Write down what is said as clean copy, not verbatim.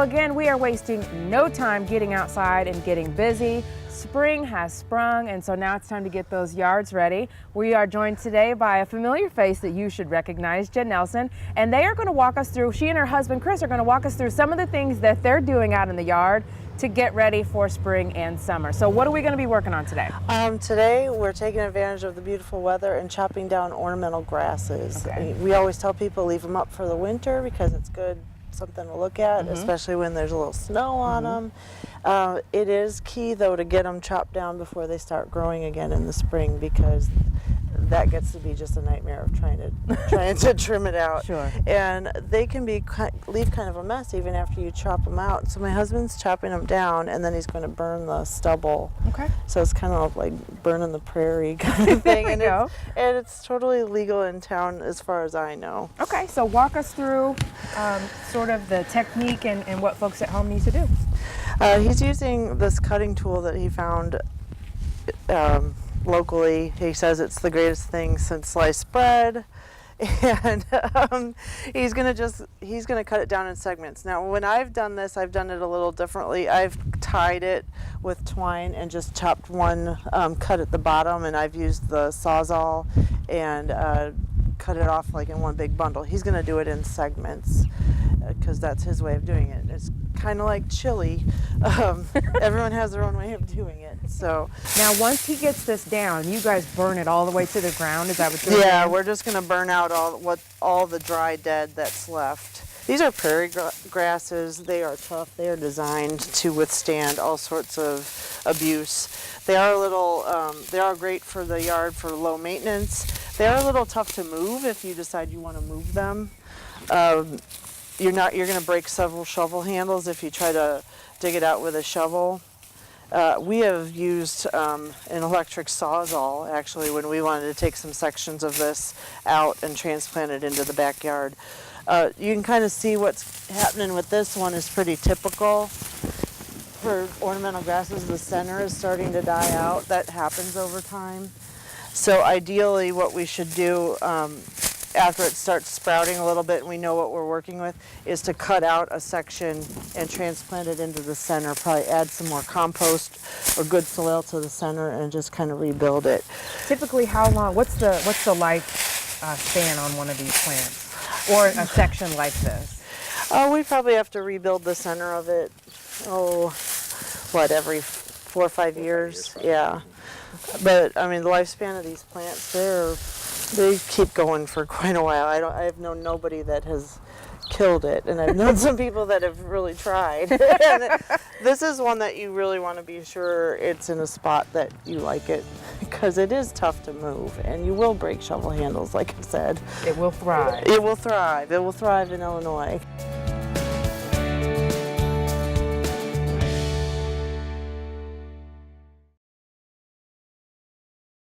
again, we are wasting no time getting outside and getting busy. Spring has sprung, and so now it's time to get those yards ready. We are joined today by a familiar face that you should recognize, Jen Nelson, and they are going to walk us through, she and her husband Chris are going to walk us through some of the things that they're doing out in the yard to get ready for spring and summer. So what are we going to be working on today? Today we're taking advantage of the beautiful weather and chopping down ornamental grasses. Okay. We always tell people leave them up for the winter because it's good, something to look at, especially when there's a little snow on them. It is key though to get them chopped down before they start growing again in the spring, because that gets to be just a nightmare of trying to trim it out. Sure. And they can leave kind of a mess even after you chop them out. So my husband's chopping them down, and then he's going to burn the stubble. Okay. So it's kind of like burning the prairie kind of thing. There we go. And it's totally legal in town as far as I know. Okay, so walk us through sort of the technique and what folks at home need to do. He's using this cutting tool that he found locally. He says it's the greatest thing since sliced bread, and he's gonna cut it down in segments. Now, when I've done this, I've done it a little differently. I've tied it with twine and just chopped one cut at the bottom, and I've used the Sawzall and cut it off like in one big bundle. He's gonna do it in segments because that's his way of doing it. It's kind of like chili. Everyone has their own way of doing it. So Now, once he gets this down, you guys burn it all the way to the ground. Is that what you're yeah, doing? we're just gonna burn out all the dry dead that's left. These are prairie grasses. They are tough. They are designed to withstand all sorts of abuse. They are they are great for the yard for low maintenance. They are a little tough to move if you decide you want to move them. You're going to break several shovel handles if you try to dig it out with a shovel. We have used an electric Sawzall actually when we wanted to take some sections of this out and transplant it into the backyard. You can kind of see what's happening with this one is pretty typical. For ornamental grasses, the center is starting to die out. That happens over time. So ideally what we should do after it starts sprouting a little bit and we know what we're working with is to cut out a section and transplant it into the center, probably add some more compost or good soil to the center and just kind of rebuild it. Typically, how long? What's the life span on one of these plants, or a section like this? We probably have to rebuild the center of it. Every 4 or 5 years? Yeah. But I mean, the lifespan of these plants, they keep going for quite a while. I have known nobody that has killed it, and I've known some people that have really tried. This is one that you really want to be sure it's in a spot that you like it, because it is tough to move, and you will break shovel handles, like I said. It will thrive. It will thrive. It will thrive in Illinois.